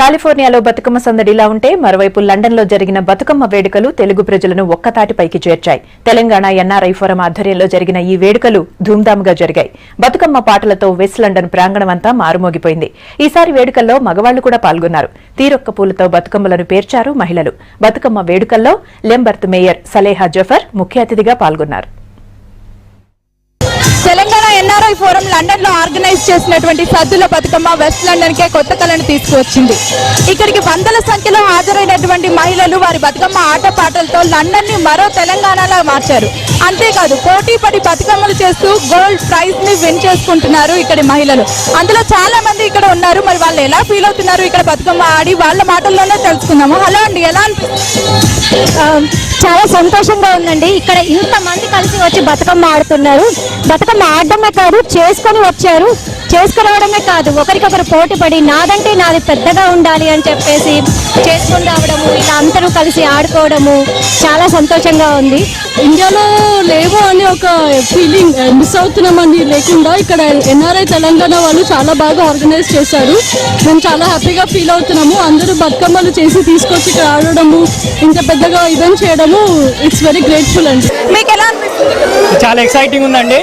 కాలిఫోర్నియాలో బతుకమ్మ సందడిలా ఉంటే మరోవైపు లండన్లో జరిగిన బతుకమ్మ వేడుకలు తెలుగు ప్రజలను ఒక్కతాటిపైకి చేర్చాయి. తెలంగాణ ఎన్ఆర్ఐ ఫోరం ఆధ్వర్యంలో జరిగిన ఈ వేడుకలు ధూమ్ధామ్గా జరిగాయి. బతుకమ్మ పాటలతో వెస్ట్ లండన్ ప్రాంగణమంతా మారుమోగిపోయింది. ఈసారి వేడుకల్లో మగవాళ్లు కూడా పాల్గొన్నారు. తీరొక్క పూలతో బతుకమ్మలను పేర్చారు మహిళలు. బతుకమ్మ వేడుకల్లో లెంబర్త్ మేయర్ సలేహా జఫర్ ముఖ్య అతిథిగా పాల్గొన్నారు. తెలంగాణ ఎన్ఆర్ఐ ఫోరం లండన్ లో ఆర్గనైజ్ చేసినటువంటి సద్దుల బతుకమ్మ వెస్ట్ లండన్ కే కొత్త కళను తీసుకువచ్చింది. ఇక్కడికి వందల సంఖ్యలో హాజరైనటువంటి మహిళలు వారి బతుకమ్మ ఆటపాటలతో లండన్ ని మరో తెలంగాణలా మార్చారు. అంతేకాదు పోటీ పడి బతుకమ్మలు చేస్తూ గోల్డ్ ప్రైజ్ ని విన్ చేసుకుంటున్నారు ఇక్కడి మహిళలు. అందులో చాలా మంది ఇక్కడ ఉన్నారు. మరి వాళ్ళు ఎలా ఫీల్ అవుతున్నారు ఇక్కడ బతుకమ్మ ఆడి, వాళ్ళ మాటల్లోనే తెలుసుకుందాము. హలో అండి, ఎలా చాలా సంతోషంగా ఉందండి. ఇక్కడ ఇంతమంది కలిసి వచ్చి బతుకమ్మ ఆడుతున్నారు. బతుకమ్మ ఆడడమే కాదు, చేసుకొని వచ్చారు. చేసుకురావడమే కాదు, ఒకరికొకరు పోటీ పడి నాదంటే నాది పెద్దగా ఉండాలి అని చెప్పేసి చేసుకొని రావడము, ఇలా అందరూ కలిసి ఆడుకోవడము చాలా సంతోషంగా ఉంది. ఇండియాలో లేవు అని ఒక ఫీలింగ్ మిస్ అవుతున్నామని లేకుండా ఇక్కడ ఎన్ఆర్ఐ తెలంగాణ వాళ్ళు చాలా బాగా ఆర్గనైజ్ చేశారు. మేము చాలా హ్యాపీగా ఫీల్ అవుతున్నాము. అందరూ బతుకమ్మలు చేసి తీసుకొచ్చి ఇక్కడ ఆడడము, ఇంత పెద్దగా ఈవెంట్ చేయడము, ఇట్స్ వెరీ గ్రేట్ఫుల్ అండి. మీకు ఎలా అనిపిస్తుంది? చాలా ఎక్సైటింగ్ ఉందండి.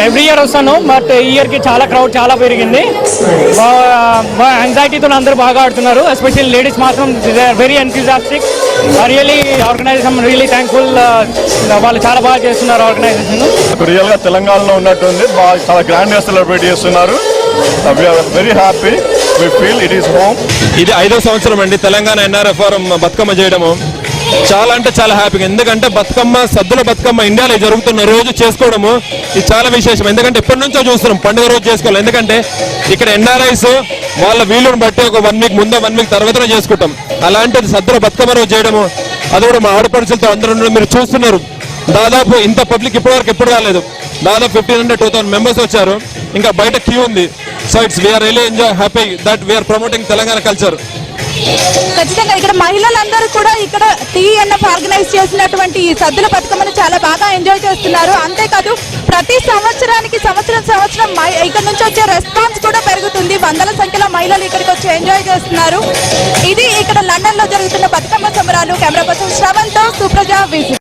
ఎవ్రీ ఇయర్ వస్తాను, బట్ ఈ ఇయర్కి చాలా క్రౌడ్ చాలా పెరిగింది. యాంగ్జైటీతో అందరూ బాగా ఆడుతున్నారు. ఎస్పెషల్లీ లేడీస్ మాత్రం very enthusiastic. Really organisation really thankful. వాళ్ళు చాలా బాగా చేస్తున్నారు ఆర్గనైజేషన్. రియల్ గా తెలంగాణలో ఉన్నట్టుంది. చాలా గ్రాండ్ గా సెలబ్రేట్ చేస్తున్నారు. Very happy. We feel it is home. ఇది 5వ సంవత్సరం అండి తెలంగాణ ఎన్ఆర్ఐ ఫోరం బతుకమ్మ చేయడము. చాలా అంటే చాలా హ్యాపీగా, ఎందుకంటే బతుకమ్మ సద్దుల బతుకమ్మ ఇండియాలో జరుగుతున్న రోజు చేసుకోవడము ఇది చాలా విశేషం. ఎందుకంటే ఎప్పటి నుంచో చూస్తున్నాం పండుగ రోజు చేసుకోవాలి. ఎందుకంటే ఇక్కడ ఎన్ఆర్ఐస్ వాళ్ళ వీలుని బట్టి ఒక 1 వీక్ ముందే 1 వీక్ తర్వాతనే చేసుకుంటాం. అలాంటిది సద్దుల బతుకమ్మ రోజు చేయడము, అది కూడా మా ఆడపడుచులతో అందరూ మీరు చూస్తున్నారు. దాదాపు ఇంత పబ్లిక్ ఇప్పటివరకు ఎప్పుడు రాలేదు. దాదాపు 1500-2000 మెంబర్స్ వచ్చారు. ఇంకా బయట క్యూ ఉంది. So it's we're really enjoy happy that we're promoting Telangana culture. ఖచ్చితంగా ఇక్కడ మహిళలందరూ కూడా ఇక్కడ టీఎన్ఎఫ్ ఆర్గనైజ్ చేసినటువంటి ఈ సద్దుల బతుకమ్మను చాలా బాగా ఎంజాయ్ చేస్తున్నారు. అంతేకాదు ప్రతి సంవత్సరం ఇక్కడ నుంచి వచ్చే రెస్పాన్స్ కూడా పెరుగుతుంది. వందల సంఖ్యలో మహిళలు ఇక్కడికి వచ్చి ఎంజాయ్ చేస్తున్నారు. ఇది ఇక్కడ లండన్ లో జరుగుతున్న బతుకమ్మ సంబరాలు. కెమెరా పర్సన్ శ్రవణ్తో సుప్రజ, విజి.